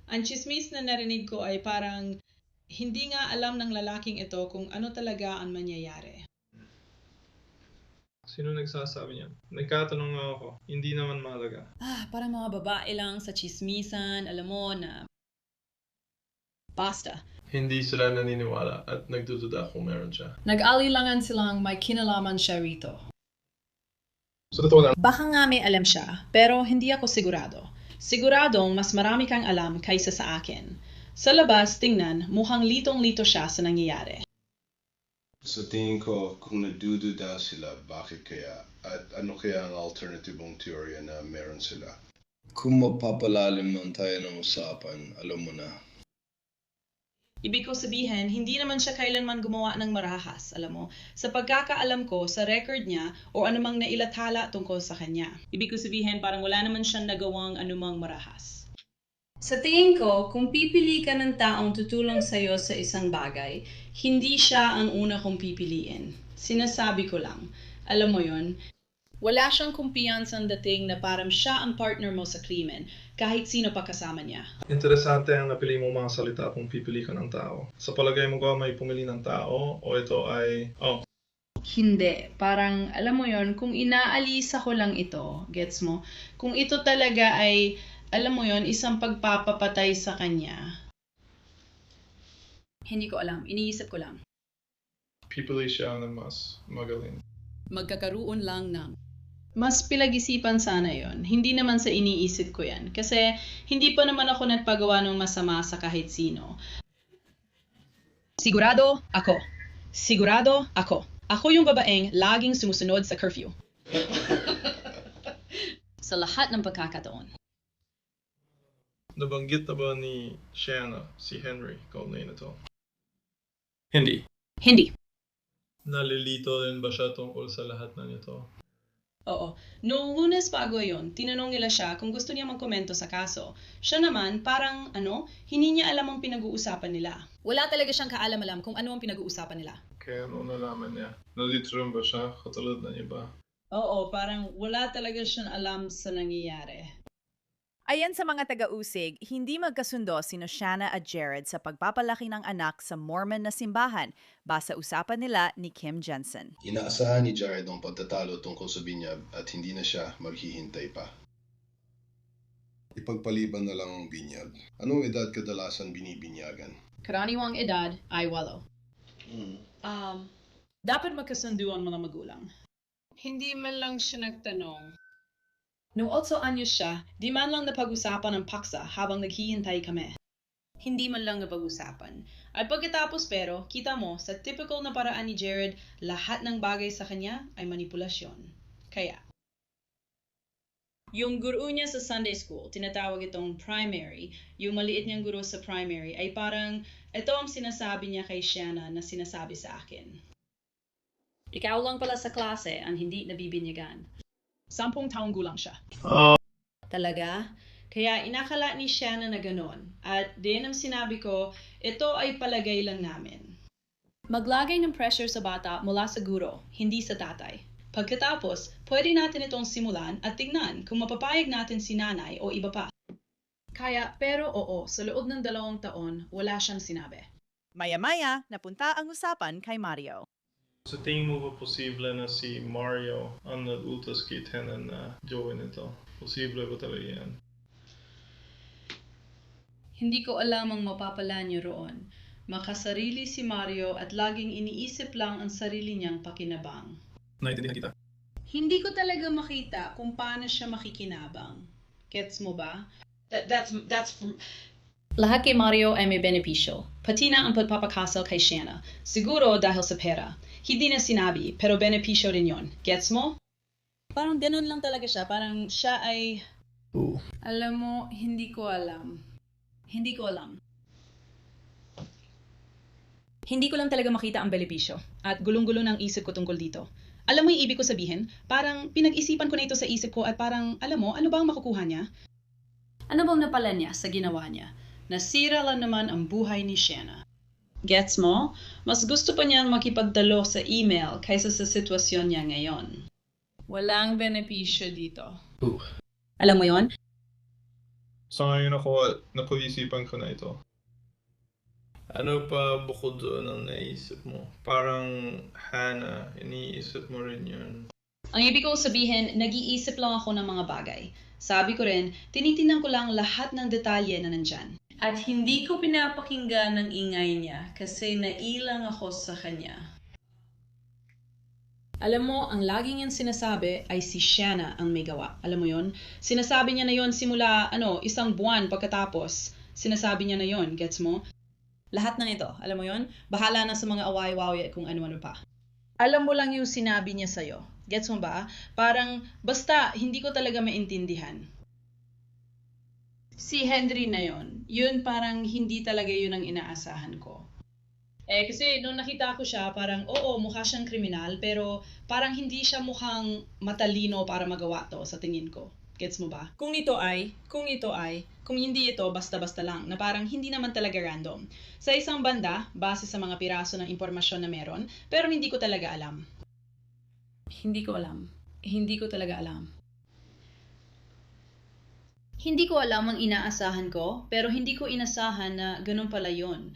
ang chismis na narinig ko ay parang Hindi nga alam ng lalaking ito kung ano talaga ang mangyayari. Sino nagsasabi niyan? Nagkatanong nga ako. Hindi naman mahalaga. Parang mga babae lang sa chismisan, alam mo na... Basta. Hindi sila naniniwala at nagdududa kung meron siya. Nag-alilangan silang may kinalaman siya rito. Sa totoo lang, Baka nga may alam siya, pero hindi ako sigurado. Siguradong mas marami kang alam kaysa sa akin. Sa labas, tingnan, mukhang litong-lito siya sa nangyayari. Sa tingin ko, kung nadududa sila, bakit kaya? At ano kaya ang alternatibong teorya na meron sila? Kung mapapalalim man tayo ng usapan, alam mo na. Ibig ko sabihin, hindi naman siya kailanman gumawa ng marahas, alam mo. Sa pagkakaalam ko, sa record niya, o anumang nailathala tungkol sa kanya. Ibig ko sabihin, parang wala naman siyang nagawang anumang marahas. Sa tingin ko, kung pipili ka ng taong tutulong sa'yo sa isang bagay, hindi siya ang una kong pipiliin. Sinasabi ko lang. Alam mo yon, wala siyang kumpiyansang dating na parang siya ang partner mo sa krimen, kahit sino pa kasama niya. interesante ang napili mo mga salita kung pipili ka ng tao. Sa palagay mo ba may pumili ng tao o ito ay... Hindi. Parang, alam mo yon, kung inaalisa ko lang ito, gets mo? Kung ito talaga ay, alam mo yon, isang pagpapapatay sa kanya. Hindi ko alam. Iniisip ko lang. pipili siya ng mas magaling. Magkakaroon lang ng... Mas pinag-isipan sana yon. Hindi naman sa iniisip ko yan. Kasi hindi pa naman ako nagpagawa ng masama sa kahit sino. Sigurado ako. Sigurado ako. Ako yung babaeng laging sumusunod sa curfew. Sa lahat ng pagkakataon. Nabanggit na ba ni Shanna si Henry kaugnay na to? Hindi. Hindi. Nalilito din ba siya tungkol sa lahat na nito? Oo. Noong Lunes bago yon, tinanong nila siya kung gusto niya magkomento sa kaso. Siya naman, parang, hindi niya alam ang pinag-uusapan nila. Wala talaga siyang kaalam-alam kung ano ang pinag-uusapan nila. Kaya ano nalaman niya? Nalito rin ba siya katulad ng iba? Oo, parang wala talaga siyang alam sa nangyayari. Ayan sa mga taga-usig, hindi magkasundo sino Shanna at Jared sa pagpapalaki ng anak sa Mormon na simbahan basa usapan nila ni Kim Jensen. Inaasahan ni Jared ang pagtatalo tungkol sa binyag at hindi na siya maghihintay pa. Ipagpaliban na lang ang binyag. Anong edad kadalasan binibinyagan? Karaniwang edad ay 8. Dapat magkasundo ang mga magulang. Hindi man lang siya nagtanong. Nung 8 anyos siya, di man lang napag-usapan ang paksa habang naghihintay kami. Hindi man lang napag-usapan. At pagkatapos pero, kita mo, sa typical na paraan ni Jared, lahat ng bagay sa kanya ay manipulasyon. Kaya, yung guru niya sa Sunday school, tinatawag itong primary, yung maliit niyang guru sa primary, ay parang, ito ang sinasabi niya kay Shanna na sinasabi sa akin. Ikaw lang pala sa klase ang hindi nabibinyagan. 10 taong gulang siya. Talaga? Kaya inakala ni Shanna na ganon. At din ang sinabi ko, ito ay palagay lang namin. Maglagay ng pressure sa bata mula sa guro, hindi sa tatay. Pagkatapos, pwede natin itong simulan at tignan kung mapapayag natin si nanay o iba pa. Kaya, pero oo, sa loob ng 2 taon, wala siyang sinabi. Maya-maya, napunta ang usapan kay Mario. Sa tingin mo ba posible na si Mario ang nag-utos kay Tenan na gawin ito? Posible ba talaga yan? Hindi ko alam ang mapapala niyo roon. Makasarili si Mario at laging iniisip lang ang sarili niyang pakinabang. Naintindihan kita. Hindi ko talaga makita kung paano siya makikinabang. Gets mo ba? That's Lahat kay Mario ay may benepisyo. Pati na ang pagpapakasal kay Shanna. Siguro dahil sa pera. Hindi na sinabi, pero benepisyo rin yon. Gets mo? Parang ganun lang talaga siya. Parang siya ay... Alam mo, hindi ko alam. Hindi ko alam. Hindi ko lang talaga makita ang benepisyo. At gulong-gulo ng isip ko tungkol dito. Alam mo yung ibig ko sabihin? Parang pinag-isipan ko na ito sa isip ko at parang, alam mo, ano ba ang makukuha niya? Ano bang napala niya sa ginawa niya? Nasira lang naman ang buhay ni Shanna. Gets mo? Mas gusto pa niyang makipagdalo sa email kaysa sa sitwasyon niya ngayon. Walang benepisyo dito. Alam mo yon? Sa ngayon ako, napag-isipan ko na ito. Ano pa bukod doon ang naisip mo? Parang Hannah, iniisip mo rin yun. Ang ibig kong sabihin, nag-iisip lang ako ng mga bagay. Sabi ko rin, tinitingnan ko lang lahat ng detalye na nandyan. At hindi ko pinapakinggan ng ingay niya kasi nailang ako sa kanya. Alam mo, ang laging niyang sinasabi ay si Shanna ang may gawa. Alam mo yon? Sinasabi niya na yon simula isang buwan pagkatapos. Sinasabi niya na yon, gets mo? Lahat ng ito, alam mo yon? Bahala na sa mga away-away at kung ano-ano pa. Alam mo lang yung sinabi niya sa'yo. Gets mo ba? Parang, basta, hindi ko talaga maintindihan. Si Henry na yon, yun parang hindi talaga yun ang inaasahan ko. Kasi nung nakita ko siya, parang, oo, mukha siyang kriminal, pero parang hindi siya mukhang matalino para magawa to sa tingin ko. Gets mo ba? Kung ito ay, kung hindi ito, basta-basta lang, na parang hindi naman talaga random. Sa isang banda, base sa mga piraso ng impormasyon na meron, pero hindi ko talaga alam. Hindi ko alam. Hindi ko talaga alam. Hindi ko alam ang inaasahan ko, pero hindi ko inasahan na ganun pala yun.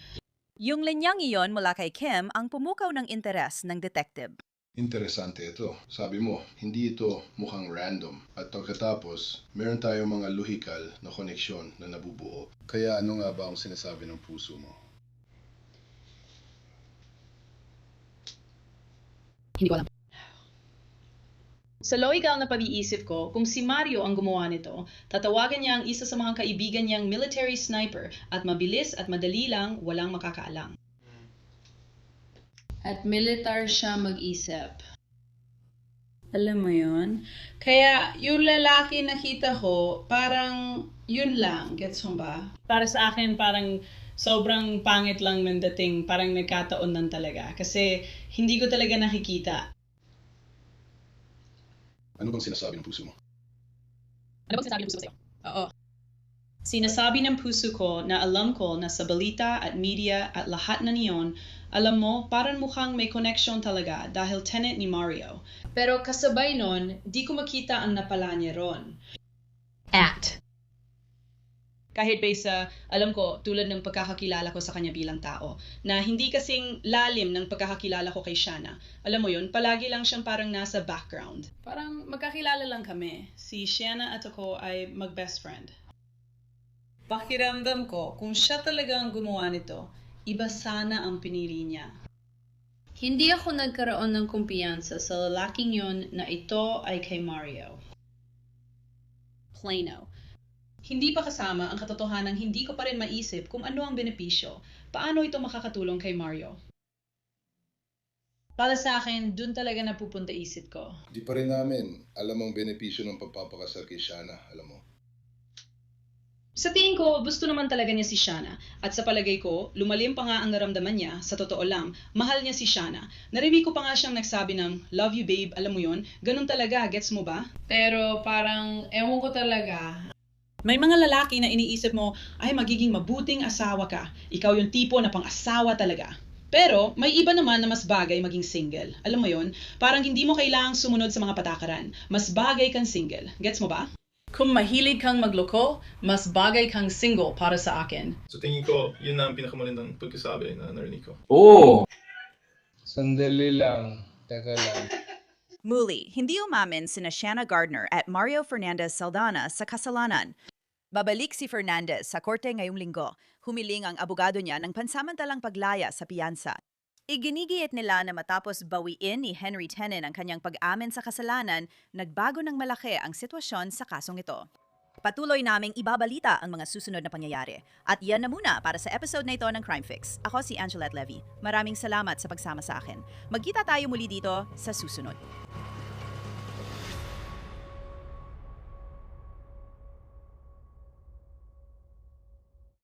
Yung linyang iyon mula kay Kim ang pumukaw ng interes ng detective. Interesante ito. Sabi mo, hindi ito mukhang random. At pagkatapos, meron tayong mga lohikal na koneksyon na nabubuo. Kaya ano nga ba ang sinasabi ng puso mo? Hindi ko alam. Sa logical na pag-iisip ko, kung si Mario ang gumawa nito, tatawagan niya ang isa sa mga kaibigan niyang military sniper at mabilis at madali lang walang makakaalam. At militar siya mag-isip. Alam mo yun? Kaya yung lalaki nakita ko, parang yun lang. Gets mo ba? Para sa akin, parang sobrang pangit lang ng dating. Parang nagkataon lang talaga. Kasi hindi ko talaga nakikita. Ano bang sinasabi ng puso mo? Ano bang sinasabi ng puso ko sa'yo? Oo. Sinasabi ng puso ko na alam ko na sa balita at media at lahat na niyon, alam mo, parang mukhang may connection talaga dahil tenant ni Mario. Pero kasabay nun, di ko makita ang napala niya ron. Act. Kahit ba sa, alam ko, tulad ng pagkakakilala ko sa kanya bilang tao, na hindi kasing lalim ng pagkakakilala ko kay Shanna. Alam mo yun, palagi lang siyang parang nasa background. Parang magkakilala lang kami. Si Shanna at ako ay mag-best friend. Pakiramdam ko, kung siya talaga ang gumawa nito, iba sana ang pinili niya. Hindi ako nagkaroon ng kumpiyansa sa lalaking yon na ito ay kay Mario. Plano. Hindi pa kasama ang katotohanang hindi ko pa rin maisip kung ano ang benepisyo. Paano ito makakatulong kay Mario? Para sa akin, dun talaga napupunta isip ko. Di pa rin namin alam ang benepisyo ng pagpapakasal kay Shanna, alam mo. Sa tingin ko, gusto naman talaga niya si Shanna. At sa palagay ko, lumalim pa nga ang naramdaman niya, sa totoo lang, mahal niya si Shanna. Narinig ko pa nga siyang nagsabi ng, love you babe, alam mo yun? Ganun talaga, gets mo ba? Pero parang, ewan ko talaga. May mga lalaki na iniisip mo, ay magiging mabuting asawa ka. Ikaw yung tipo na pang-asawa talaga. Pero may iba naman na mas bagay maging single. Alam mo yun? Parang hindi mo kailangang sumunod sa mga patakaran. Mas bagay kang single. Gets mo ba? Kung mahilig kang magloko, mas bagay kang single para sa akin. So tingin ko, yun na ang pinakamalindang pagkasabi na narinig ko. Oo! Sandali lang. Teka lang. Muli, hindi umamin sina Shanna Gardner at Mario Fernandez Saldana sa kasalanan. Babalik si Fernandez sa korte ngayong linggo. Humiling ang abogado niya ng pansamantalang paglaya sa piyansa. Iginigiit nila na matapos bawiin ni Henry Tenen ang kanyang pag-amin sa kasalanan, nagbago ng malaki ang sitwasyon sa kasong ito. Patuloy naming ibabalita ang mga susunod na pangyayari. At yan na muna para sa episode na ito ng Crime Fix. Ako si Angelette Levy. Maraming salamat sa pagsama sa akin. Magkita tayo muli dito sa susunod.